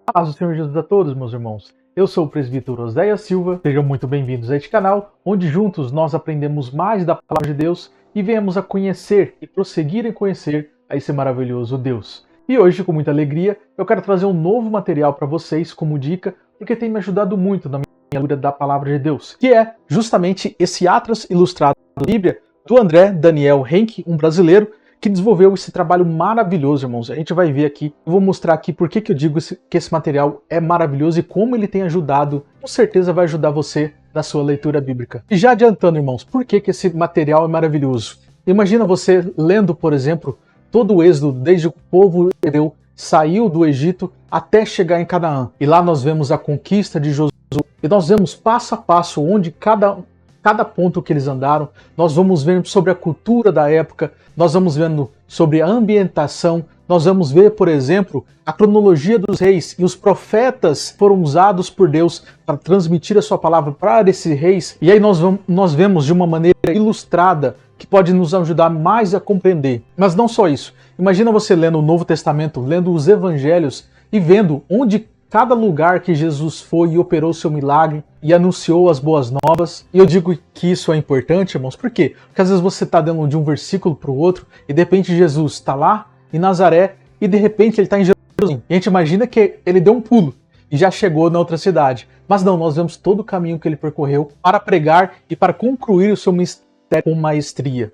A paz do Senhor Jesus a todos, meus irmãos. Eu sou o presbítero Oséias Silva. Sejam muito bem-vindos a este canal, onde juntos nós aprendemos mais da palavra de Deus e venhamos a conhecer e prosseguir em conhecer a esse maravilhoso Deus. E hoje, com muita alegria, eu quero trazer um novo material para vocês como dica, porque tem me ajudado muito na minha leitura da palavra de Deus, que é justamente esse Atlas Ilustrado da Bíblia do André Daniel Henke, um brasileiro, que desenvolveu esse trabalho maravilhoso, irmãos. A gente vai ver aqui, eu vou mostrar aqui por que eu digo que esse material é maravilhoso e como ele tem ajudado, com certeza vai ajudar você na sua leitura bíblica. E já adiantando, irmãos, por que esse material é maravilhoso? Imagina você lendo, por exemplo, todo o êxodo, desde que o povo hebreu saiu do Egito até chegar em Canaã. E lá nós vemos a conquista de Josué, e nós vemos passo a passo onde cada ponto que eles andaram, nós vamos ver sobre a cultura da época, nós vamos vendo sobre a ambientação, nós vamos ver, por exemplo, a cronologia dos reis, e os profetas foram usados por Deus para transmitir a sua palavra para esses reis, e aí nós vemos de uma maneira ilustrada, que pode nos ajudar mais a compreender. Mas não só isso, imagina você lendo o Novo Testamento, lendo os Evangelhos, e vendo onde cada lugar que Jesus foi e operou seu milagre e anunciou as boas novas. E eu digo que isso é importante, irmãos, por quê? Porque às vezes você está dando de um versículo para o outro e de repente Jesus está lá em Nazaré e de repente ele está em Jerusalém. E a gente imagina que ele deu um pulo e já chegou na outra cidade. Mas não, nós vemos todo o caminho que ele percorreu para pregar e para concluir o seu ministério com maestria.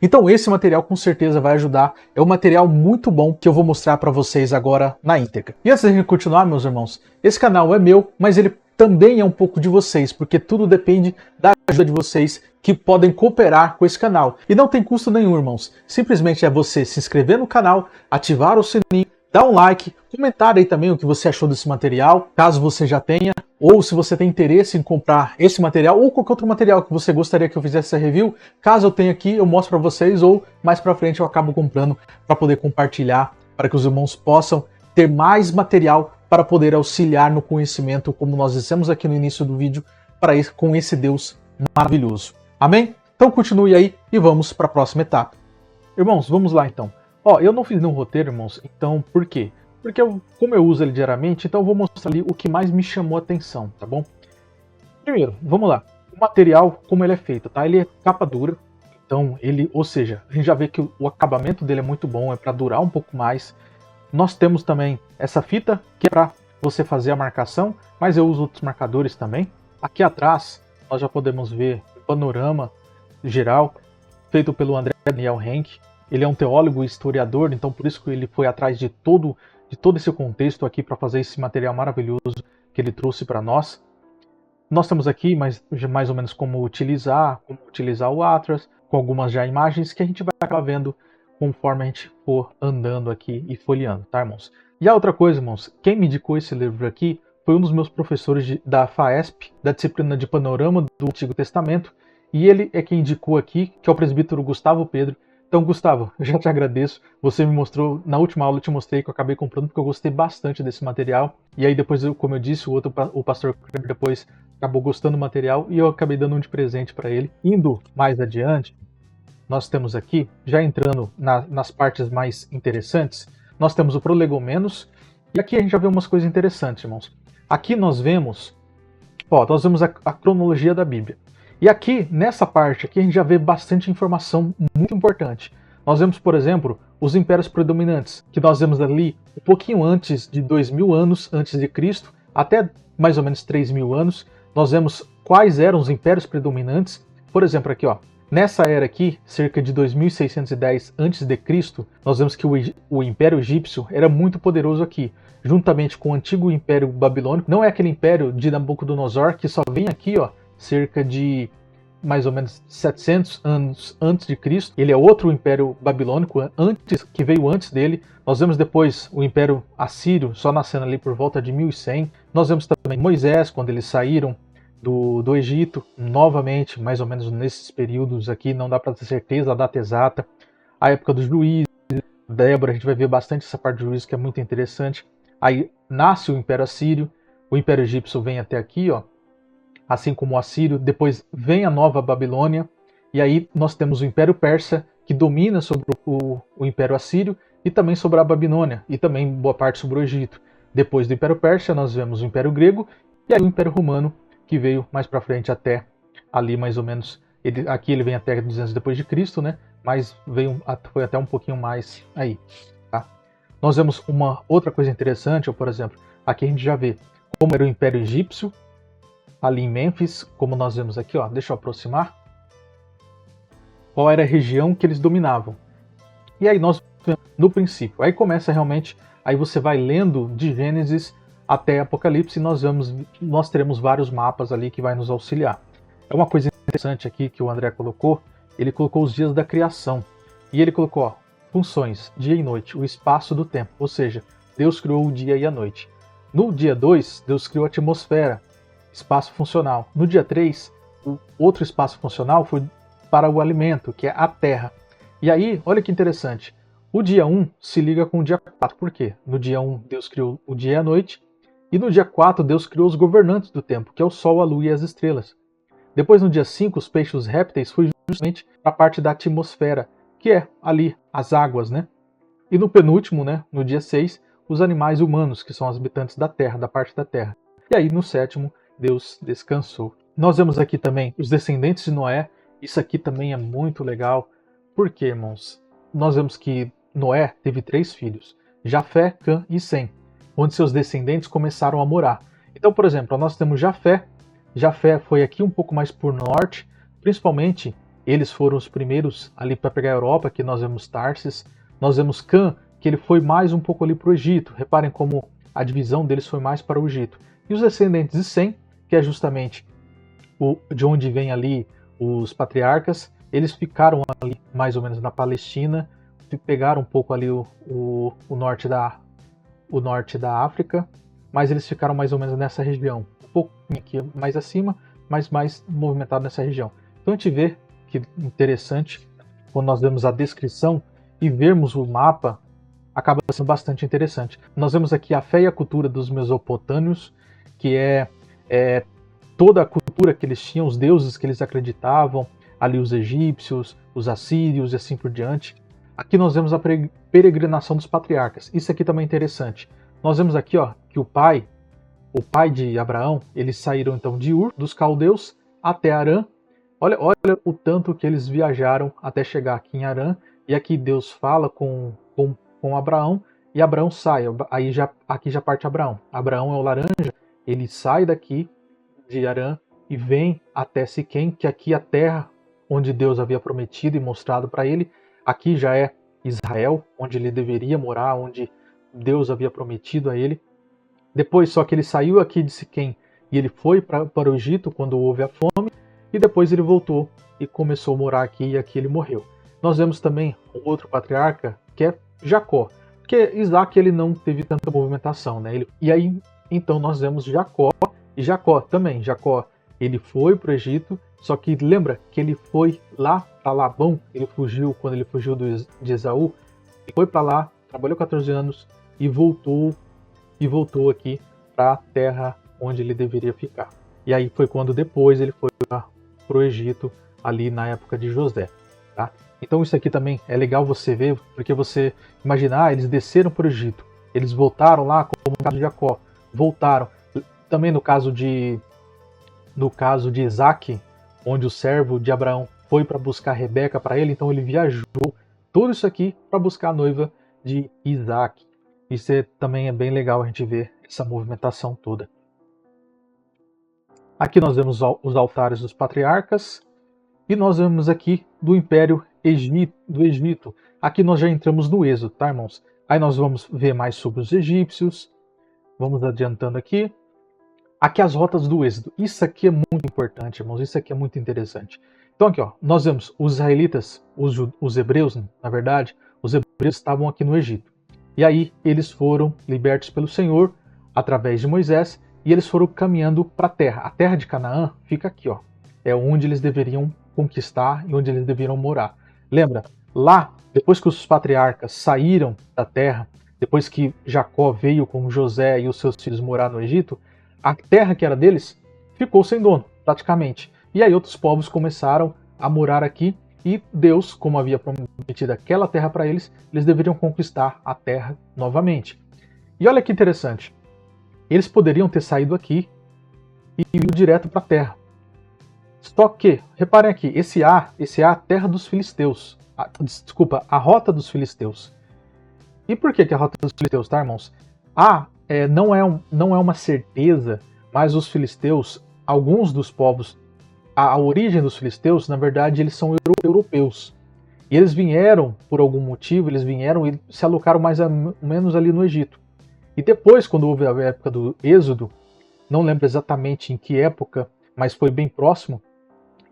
Então esse material com certeza vai ajudar, é um material muito bom que eu vou mostrar para vocês agora na íntegra. E antes de continuar, meus irmãos, esse canal é meu, mas ele também é um pouco de vocês, porque tudo depende da ajuda de vocês que podem cooperar com esse canal. E não tem custo nenhum, irmãos, simplesmente é você se inscrever no canal, ativar o sininho, dar um like, comentar aí também o que você achou desse material, caso você já tenha, ou se você tem interesse em comprar esse material ou qualquer outro material que você gostaria que eu fizesse essa review, caso eu tenha aqui, eu mostro para vocês, ou mais para frente eu acabo comprando para poder compartilhar, para que os irmãos possam ter mais material para poder auxiliar no conhecimento, como nós dissemos aqui no início do vídeo, com esse Deus maravilhoso. Amém? Então continue aí e vamos para a próxima etapa. Irmãos, vamos lá então. Eu não fiz nenhum roteiro, irmãos, então por quê? Porque como eu uso ele diariamente, então eu vou mostrar ali o que mais me chamou a atenção, tá bom? Primeiro, vamos lá. O material, como ele é feito, tá? Ele é capa dura, então ou seja, a gente já vê que o acabamento dele é muito bom, é para durar um pouco mais. Nós temos também essa fita, que é para você fazer a marcação, mas eu uso outros marcadores também. Aqui atrás, nós já podemos ver o panorama geral, feito pelo André Daniel Henke. Ele é um teólogo e historiador, então por isso que ele foi atrás de todo esse contexto aqui para fazer esse material maravilhoso que ele trouxe para nós. Nós temos aqui mais ou menos como utilizar o Atlas, com algumas já imagens que a gente vai acabar vendo conforme a gente for andando aqui e folheando, tá, irmãos? E a outra coisa, irmãos, quem me indicou esse livro aqui foi um dos meus professores da FAESP, da disciplina de Panorama do Antigo Testamento, e ele é quem indicou aqui, que é o presbítero Gustavo Pedro. Então, Gustavo, eu já te agradeço. Você me mostrou, na última aula eu te mostrei que eu acabei comprando porque eu gostei bastante desse material. E aí depois, como eu disse, o pastor depois acabou gostando do material e eu acabei dando um de presente para ele. Indo mais adiante, nós temos aqui, já entrando nas partes mais interessantes, nós temos o Prolegomenos. E aqui a gente já vê umas coisas interessantes, irmãos. Aqui nós vemos a cronologia da Bíblia. E aqui, nessa parte aqui, a gente já vê bastante informação muito importante. Nós vemos, por exemplo, os impérios predominantes, que nós vemos ali um pouquinho antes de 2000 anos antes de Cristo, até mais ou menos 3000 anos. Nós vemos quais eram os impérios predominantes. Por exemplo, aqui, nessa era aqui, cerca de 2610 antes de Cristo, nós vemos que o Império Egípcio era muito poderoso aqui, juntamente com o antigo Império Babilônico. Não é aquele império de Nabucodonosor que só vem aqui, cerca de mais ou menos 700 anos antes de Cristo. Ele é outro império babilônico que veio antes dele. Nós vemos depois o Império Assírio só nascendo ali por volta de 1100. Nós vemos também Moisés, quando eles saíram do Egito, novamente, mais ou menos nesses períodos aqui, não dá para ter certeza a data exata. A época dos juízes, Débora, a gente vai ver bastante essa parte de juízes que é muito interessante. Aí nasce o Império Assírio, o Império Egípcio vem até aqui, assim como o Assírio, depois vem a Nova Babilônia, e aí nós temos o Império Persa, que domina sobre o Império Assírio, e também sobre a Babilônia, e também boa parte sobre o Egito. Depois do Império Persa, nós vemos o Império Grego e aí o Império Romano, que veio mais para frente até ali mais ou menos. Aqui ele vem até 200 depois de Cristo, né? Mas foi até um pouquinho mais aí. Tá? Nós vemos uma outra coisa interessante, por exemplo, aqui a gente já vê como era o Império Egípcio, ali em Mênfis, como nós vemos aqui, ó, deixa eu aproximar. Qual era a região que eles dominavam. E aí nós vemos no princípio. Aí começa realmente, aí você vai lendo de Gênesis até Apocalipse e nós teremos vários mapas ali que vai nos auxiliar. É uma coisa interessante aqui que o André colocou, ele colocou os dias da criação. E ele colocou, ó, funções, dia e noite, o espaço do tempo. Ou seja, Deus criou o dia e a noite. No dia 2, Deus criou a atmosfera, espaço funcional. No dia 3, o outro espaço funcional foi para o alimento, que é a terra. E aí, olha que interessante, o dia 1 se liga com o dia 4. Por quê? No dia 1, Deus criou o dia e a noite, e no dia 4, Deus criou os governantes do tempo, que é o Sol, a Lua e as estrelas. Depois, no dia 5, os peixes e os répteis foi justamente a parte da atmosfera, que é ali as águas, né? E no penúltimo, né, no dia 6, os animais humanos, que são os habitantes da terra, da parte da terra. E aí, no sétimo, Deus descansou. Nós vemos aqui também os descendentes de Noé. Isso aqui também é muito legal. Por quê, irmãos? Nós vemos que Noé teve 3 filhos, Jafé, Cã e Sem, onde seus descendentes começaram a morar. Então, por exemplo, nós temos Jafé. Jafé foi aqui um pouco mais por norte, principalmente eles foram os primeiros ali para pegar a Europa, que nós vemos Tarsis. Nós vemos Cã, que ele foi mais um pouco ali para o Egito. Reparem como a divisão deles foi mais para o Egito. E os descendentes de Sem, que é justamente de onde vem ali os patriarcas, eles ficaram ali mais ou menos na Palestina, pegaram um pouco ali o norte da África, mas eles ficaram mais ou menos nessa região, um pouquinho aqui mais acima, mas mais movimentado nessa região. Então a gente vê que interessante, quando nós vemos a descrição e vermos o mapa, acaba sendo bastante interessante. Nós vemos aqui a fé e a cultura dos mesopotâmios, que é toda a cultura que eles tinham, os deuses que eles acreditavam, ali os egípcios, os assírios e assim por diante. Aqui nós vemos a peregrinação dos patriarcas. Isso aqui também é interessante. Nós vemos aqui, ó, que o pai de Abraão, eles saíram então de Ur, dos caldeus, até Harã. Olha o tanto que eles viajaram até chegar aqui em Harã. E aqui Deus fala com Abraão, e Abraão sai. Aqui já parte Abraão. Abraão é o laranja, ele sai daqui de Harã e vem até Siquém, que aqui é a terra onde Deus havia prometido e mostrado para ele. Aqui já é Israel, onde ele deveria morar, onde Deus havia prometido a ele. Depois, só que ele saiu aqui de Siquém e ele foi para o Egito quando houve a fome, e depois ele voltou e começou a morar aqui, e aqui ele morreu. Nós vemos também um outro patriarca, que é Jacó, porque Isaac ele não teve tanta movimentação, né? E aí, então, nós vemos Jacó, e Jacó também. Jacó, ele foi para o Egito, só que lembra que ele foi lá para Labão, quando ele fugiu de Esaú, ele foi para lá, trabalhou 14 anos e voltou aqui para a terra onde ele deveria ficar. E aí foi quando depois ele foi para o Egito, ali na época de José. Tá? Então isso aqui também é legal você ver, porque você imaginar, eles desceram para o Egito, eles voltaram lá, como no caso de Jacó, voltaram. Também no caso de Isaac, onde o servo de Abraão foi para buscar Rebeca para ele, então ele viajou tudo isso aqui para buscar a noiva de Isaac. Isso também é bem legal a gente ver essa movimentação toda. Aqui nós vemos os altares dos patriarcas e nós vemos aqui do Império do Egito. Aqui nós já entramos no Êxodo, tá, irmãos? Aí nós vamos ver mais sobre os egípcios. Vamos adiantando aqui. Aqui as rotas do Êxodo. Isso aqui é muito importante, irmãos. Isso aqui é muito interessante. Então aqui, ó, nós vemos os israelitas, os hebreus, na verdade, os hebreus estavam aqui no Egito. E aí eles foram libertos pelo Senhor através de Moisés e eles foram caminhando para a terra. A terra de Canaã fica aqui, ó. É onde eles deveriam conquistar e onde eles deveriam morar. Lembra? Lá, depois que os patriarcas saíram da terra, depois que Jacó veio com José e os seus filhos morar no Egito, a terra que era deles ficou sem dono, praticamente. E aí outros povos começaram a morar aqui e Deus, como havia prometido aquela terra para eles, eles deveriam conquistar a terra novamente. E olha que interessante, Eles poderiam ter saído aqui e ido direto para a terra. Só que, reparem aqui, esse A é a terra dos filisteus. Desculpa, a rota dos filisteus. E por que a rota dos filisteus, tá, irmãos? Não é uma certeza, mas os filisteus, alguns dos povos, a origem dos filisteus, na verdade, eles são europeus. E eles vieram, por algum motivo, eles vieram e se alocaram mais ou menos ali no Egito. E depois, quando houve a época do Êxodo, não lembro exatamente em que época, mas foi bem próximo,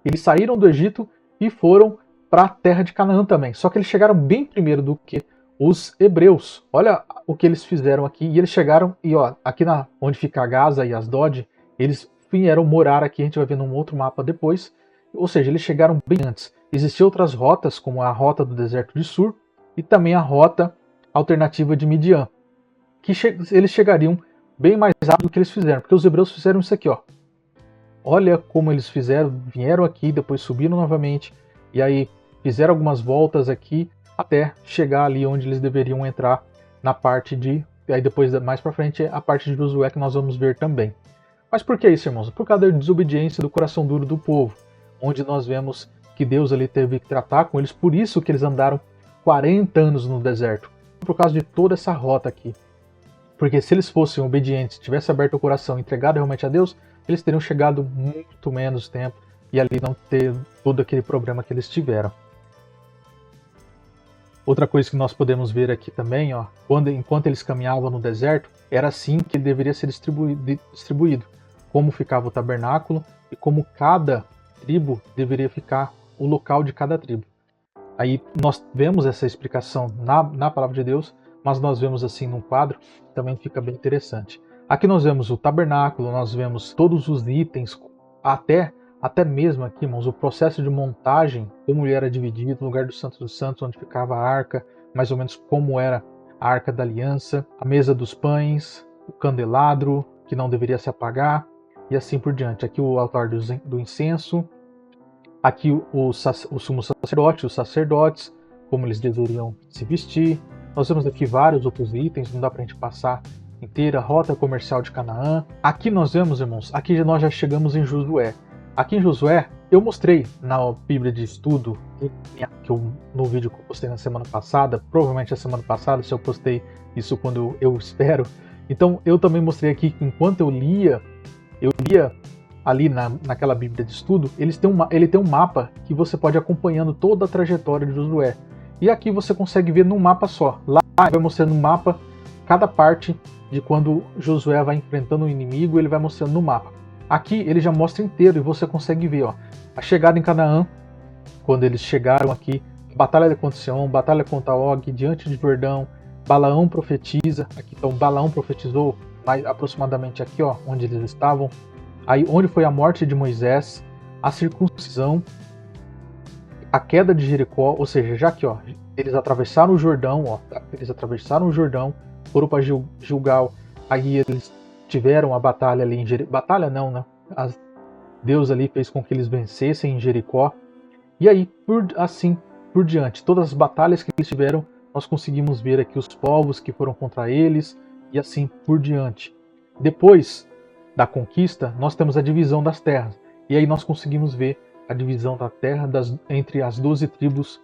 eles saíram do Egito e foram para a terra de Canaã também. Só que eles chegaram bem primeiro do que os hebreus. Olha o que eles fizeram aqui. E eles chegaram, e ó, aqui onde fica a Gaza e Asdod, eles vieram morar aqui, a gente vai ver num outro mapa depois. Ou seja, eles chegaram bem antes. Existiam outras rotas, como a rota do deserto de Sur e também a rota alternativa de Midian, que eles chegariam bem mais rápido do que eles fizeram, porque os hebreus fizeram isso aqui, ó. Olha como eles fizeram, vieram aqui, depois subiram novamente, e aí fizeram algumas voltas aqui, até chegar ali onde eles deveriam entrar na parte de... Aí depois, mais pra frente, a parte de Josué que nós vamos ver também. Mas por que isso, irmãos? Por causa da desobediência do coração duro do povo, onde nós vemos que Deus ali teve que tratar com eles, por isso que eles andaram 40 anos no deserto, por causa de toda essa rota aqui. Porque se eles fossem obedientes, tivessem aberto o coração e entregado realmente a Deus, eles teriam chegado muito menos tempo e ali não ter todo aquele problema que eles tiveram. Outra coisa que nós podemos ver aqui também, ó, enquanto eles caminhavam no deserto, era assim que deveria ser distribuído. Como ficava o tabernáculo e como cada tribo deveria ficar, o local de cada tribo. Aí nós vemos essa explicação na palavra de Deus, mas nós vemos assim num quadro, também fica bem interessante. Aqui nós vemos o tabernáculo, nós vemos todos os itens, até mesmo aqui, irmãos, o processo de montagem, como ele era dividido, o lugar do Santo dos Santos, onde ficava a arca, mais ou menos como era a arca da aliança, a mesa dos pães, o candelabro, que não deveria se apagar, e assim por diante. Aqui o altar do incenso, aqui o sumo sacerdote, os sacerdotes, como eles deveriam se vestir. Nós temos aqui vários outros itens, não dá pra gente passar inteira, a rota comercial de Canaã. Aqui nós vemos, irmãos, aqui nós já chegamos em Josué. Aqui em Josué, eu mostrei na Bíblia de Estudo, no vídeo que eu postei na semana passada, provavelmente a semana passada, se eu postei isso quando eu espero. Então eu também mostrei aqui que enquanto eu lia ali naquela Bíblia de Estudo, ele tem um mapa que você pode ir acompanhando toda a trajetória de Josué. E aqui você consegue ver num mapa só. Lá vai mostrando no mapa cada parte de quando Josué vai enfrentando o inimigo, ele vai mostrando no mapa. Aqui ele já mostra inteiro e você consegue ver, ó, a chegada em Canaã, quando eles chegaram aqui, a batalha contra Sião, batalha contra Og, diante de Jordão, Balaão profetiza, aqui então Balaão profetizou mais aproximadamente aqui, ó, onde eles estavam, aí onde foi a morte de Moisés, a circuncisão, a queda de Jericó, ou seja, já que ó, eles atravessaram o Jordão, ó, foram para Gilgal, aí eles tiveram a batalha ali em Jericó, batalha não, né? Deus ali fez com que eles vencessem em Jericó, e aí assim por diante, todas as batalhas que eles tiveram, nós conseguimos ver aqui os povos que foram contra eles, e assim por diante. Depois da conquista, nós temos a divisão das terras, e aí nós conseguimos ver a divisão da terra entre as 12 tribos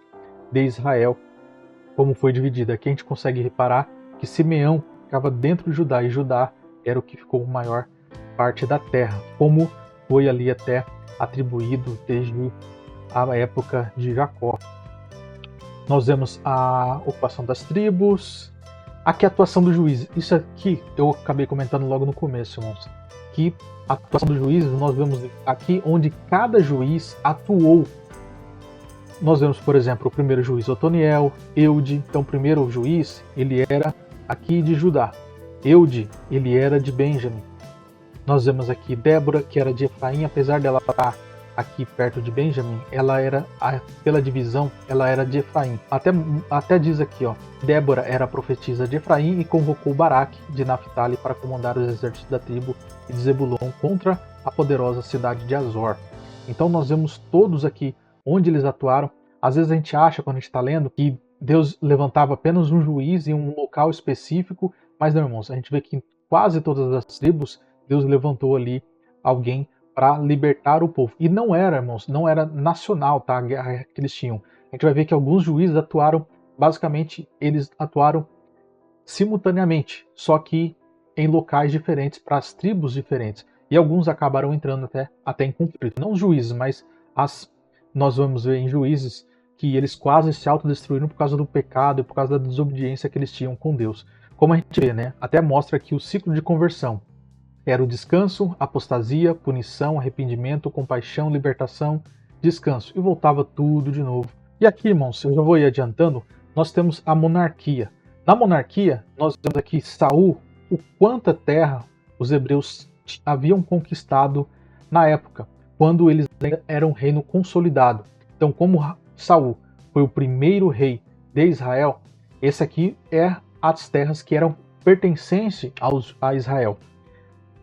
de Israel, como foi dividida. Aqui a gente consegue reparar que Simeão ficava dentro de Judá, e Judá era o que ficou maior parte da terra, como foi ali até atribuído desde a época de Jacó. Nós vemos a ocupação das tribos, aqui a atuação do juiz. Isso aqui eu acabei comentando logo no começo, irmãos, que a atuação do juiz, nós vemos aqui onde cada juiz atuou. Nós vemos, por exemplo, o primeiro juiz Otoniel, Eude. Então o primeiro juiz, ele era aqui de Judá. Eude, ele era de Benjamim. Nós vemos aqui Débora, que era de Efraim, apesar dela estar aqui perto de Benjamim, ela era, pela divisão, ela era de Efraim. Até diz aqui, ó, Débora era profetisa de Efraim e convocou Baraque de Naphtali para comandar os exércitos da tribo de Zebulon contra a poderosa cidade de Azor. Então nós vemos todos aqui onde eles atuaram. Às vezes a gente acha, quando a gente está lendo, que Deus levantava apenas um juiz em um local específico, mas não, irmãos, a gente vê que quase todas as tribos, Deus levantou ali alguém para libertar o povo. E não era, irmãos, não era nacional, tá? A guerra que eles tinham. A gente vai ver que alguns juízes atuaram, basicamente, eles atuaram simultaneamente, só que em locais diferentes, para as tribos diferentes. E alguns acabaram entrando até em conflito. Não os juízes, mas nós vamos ver em Juízes que eles quase se autodestruíram por causa do pecado e por causa da desobediência que eles tinham com Deus. Como a gente vê, né? Até mostra que o ciclo de conversão era o descanso, apostasia, punição, arrependimento, compaixão, libertação, descanso. E voltava tudo de novo. E aqui, irmãos, eu já vou ir adiantando, nós temos a monarquia. Na monarquia, nós temos aqui Saul, o quanta terra os hebreus haviam conquistado na época, quando eles ainda eram um reino consolidado. Então, como Saul foi o primeiro rei de Israel, esse aqui é as terras que eram pertencentes a Israel.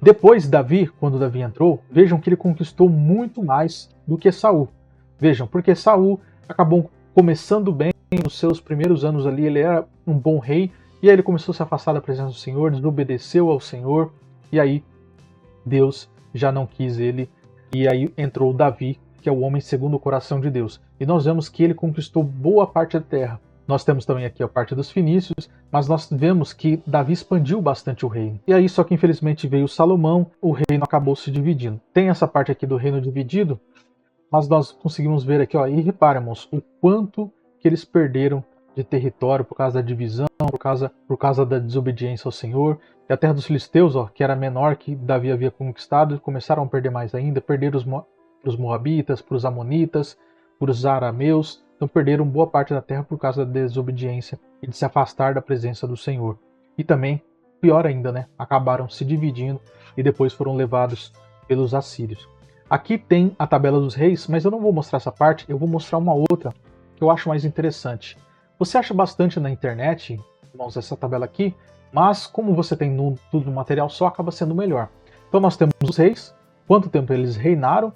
Depois Davi, quando Davi entrou, vejam que ele conquistou muito mais do que Saul. Vejam, porque Saul acabou começando bem nos seus primeiros anos ali, ele era um bom rei, e aí ele começou a se afastar da presença do Senhor, desobedeceu ao Senhor, e aí Deus já não quis ele, e aí entrou Davi, que é o homem segundo o coração de Deus. E nós vemos que ele conquistou boa parte da terra. Nós temos também aqui a parte dos fenícios, mas nós vemos que Davi expandiu bastante o reino. E aí, só que infelizmente veio Salomão, o reino acabou se dividindo. Tem essa parte aqui do reino dividido, mas nós conseguimos ver aqui, ó, e reparamos o quanto que eles perderam de território por causa da divisão, por causa da desobediência ao Senhor. E a terra dos filisteus, ó, que era menor que Davi havia conquistado, começaram a perder mais ainda, perderam para os moabitas, para os amonitas, para os arameus. Então perderam boa parte da terra por causa da desobediência e de se afastar da presença do Senhor. E também, pior ainda, né, acabaram se dividindo e depois foram levados pelos assírios. Aqui tem a tabela dos reis, mas eu não vou mostrar essa parte, eu vou mostrar uma outra que eu acho mais interessante. Você acha bastante na internet, irmãos, essa tabela aqui, mas como você tem tudo no material só, acaba sendo melhor. Então nós temos os reis, quanto tempo eles reinaram,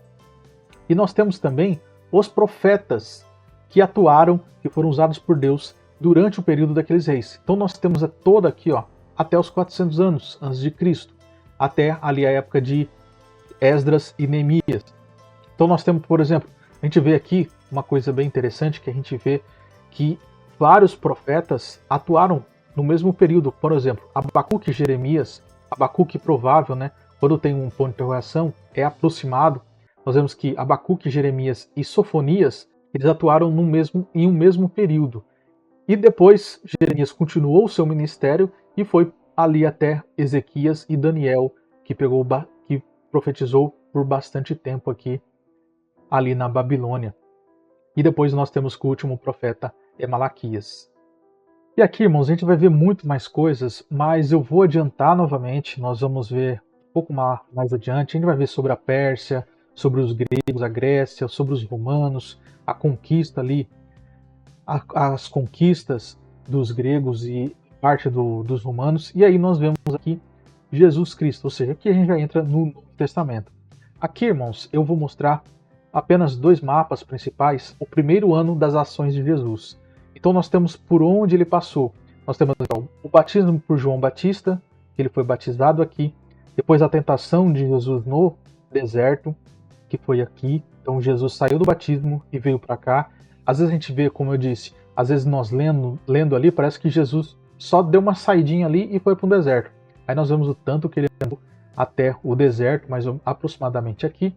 e nós temos também os profetas que atuaram, que foram usados por Deus durante o período daqueles reis. Então nós temos toda aqui, ó, até os 400 anos antes de Cristo, até ali a época de Esdras e Neemias. Então nós temos, por exemplo, a gente vê aqui uma coisa bem interessante, que a gente vê que vários profetas atuaram no mesmo período. Por exemplo, Abacuque e Jeremias, Abacuque provável, né, quando tem um ponto de interrogação, é aproximado. Nós vemos que Abacuque, Jeremias e Sofonias, eles atuaram em um mesmo período. E depois Jeremias continuou o seu ministério e foi ali até Ezequias e Daniel, que profetizou por bastante tempo aqui, ali na Babilônia. E depois nós temos que o último profeta é Malaquias. E aqui, irmãos, a gente vai ver muito mais coisas, mas eu vou adiantar novamente, nós vamos ver um pouco mais adiante, a gente vai ver sobre a Pérsia, sobre os gregos, a Grécia, sobre os romanos, a conquista ali, as conquistas dos gregos e parte dos romanos. E aí nós vemos aqui Jesus Cristo, ou seja, aqui a gente já entra no Novo Testamento. Aqui, irmãos, eu vou mostrar apenas dois mapas principais, o primeiro ano das ações de Jesus. Então nós temos por onde ele passou. Nós temos o batismo por João Batista, que ele foi batizado aqui. Depois a tentação de Jesus no deserto, que foi aqui. Então Jesus saiu do batismo e veio para cá. Às vezes a gente vê, como eu disse, às vezes nós lendo ali, parece que Jesus só deu uma saidinha ali e foi para um deserto. Aí nós vemos o tanto que ele andou até o deserto, mais aproximadamente aqui.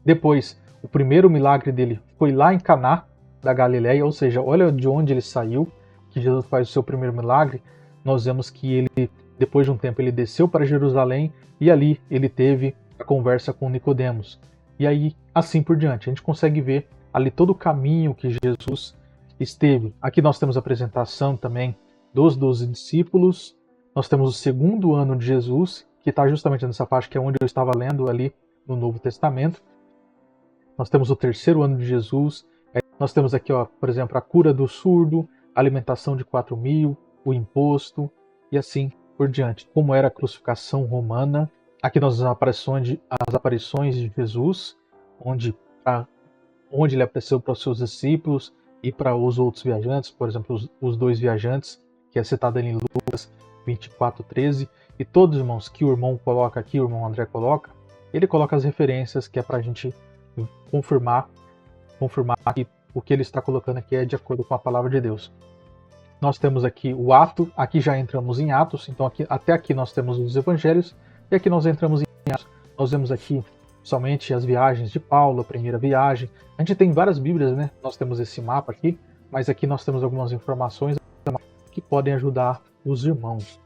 Depois, o primeiro milagre dele foi lá em Caná da Galileia, ou seja, olha de onde ele saiu, que Jesus faz o seu primeiro milagre. Nós vemos que ele, depois de um tempo, ele desceu para Jerusalém e ali ele teve a conversa com Nicodemos. E aí, assim por diante, a gente consegue ver ali todo o caminho que Jesus esteve. Aqui nós temos a apresentação também dos 12 discípulos. Nós temos o segundo ano de Jesus, que está justamente nessa faixa que é onde eu estava lendo ali no Novo Testamento. Nós temos o terceiro ano de Jesus. Nós temos aqui, ó, por exemplo, a cura do surdo, a alimentação de 4.000, o imposto e assim por diante. Como era a crucificação romana. Aqui nós temos as aparições de Jesus, onde ele apareceu para os seus discípulos e para os outros viajantes, por exemplo, os dois viajantes, que é citado ali em Lucas 24:13. E todos, irmãos, que o irmão coloca aqui, o irmão André coloca, ele coloca as referências que é para a gente confirmar que o que ele está colocando aqui é de acordo com a palavra de Deus. Nós temos aqui o ato, aqui já entramos em Atos, então até aqui nós temos os evangelhos, e aqui nós entramos em Atos. Nós vemos aqui somente as viagens de Paulo, a primeira viagem. A gente tem várias bíblias, né? Nós temos esse mapa aqui, mas aqui nós temos algumas informações que podem ajudar os irmãos.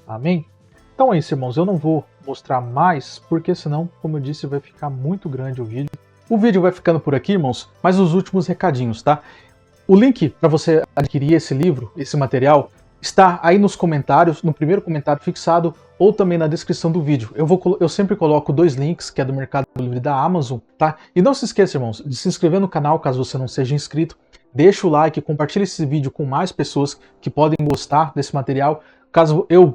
Amém? Então é isso, irmãos. Eu não vou mostrar mais, porque senão, como eu disse, vai ficar muito grande o vídeo. O vídeo vai ficando por aqui, irmãos, mas os últimos recadinhos, tá? O link para você adquirir esse livro, esse material, está aí nos comentários, no primeiro comentário fixado, ou também na descrição do vídeo. Eu sempre coloco 2 links, que é do Mercado Livre da Amazon, tá? E não se esqueça, irmãos, de se inscrever no canal, caso você não seja inscrito. Deixa o like, compartilhe esse vídeo com mais pessoas que podem gostar desse material. Caso eu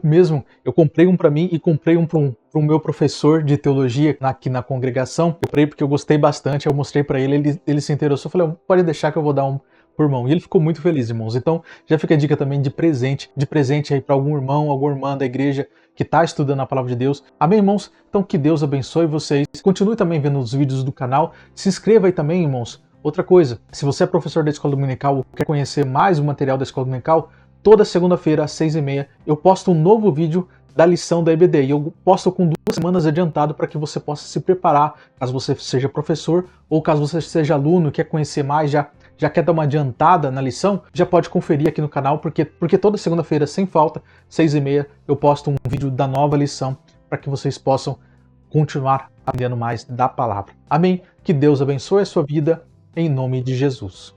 comprei um para mim e comprei um para o meu professor de teologia aqui na congregação. Eu comprei porque eu gostei bastante, eu mostrei para ele se interessou. Eu falei, pode deixar que eu vou dar um por mão. E ele ficou muito feliz, irmãos. Então, já fica a dica também de presente aí para algum irmão, alguma irmã da igreja que está estudando a palavra de Deus. Amém, irmãos? Então, que Deus abençoe vocês. Continue também vendo os vídeos do canal. Se inscreva aí também, irmãos. Outra coisa, se você é professor da Escola Dominical ou quer conhecer mais o material da Escola Dominical, toda segunda-feira às 6h30 eu posto um novo vídeo da lição da EBD. E eu posto com 2 semanas adiantado para que você possa se preparar, caso você seja professor ou caso você seja aluno e quer conhecer mais, já quer dar uma adiantada na lição, já pode conferir aqui no canal, porque toda segunda-feira, sem falta, 6h30, eu posto um vídeo da nova lição para que vocês possam continuar aprendendo mais da palavra. Amém? Que Deus abençoe a sua vida, em nome de Jesus.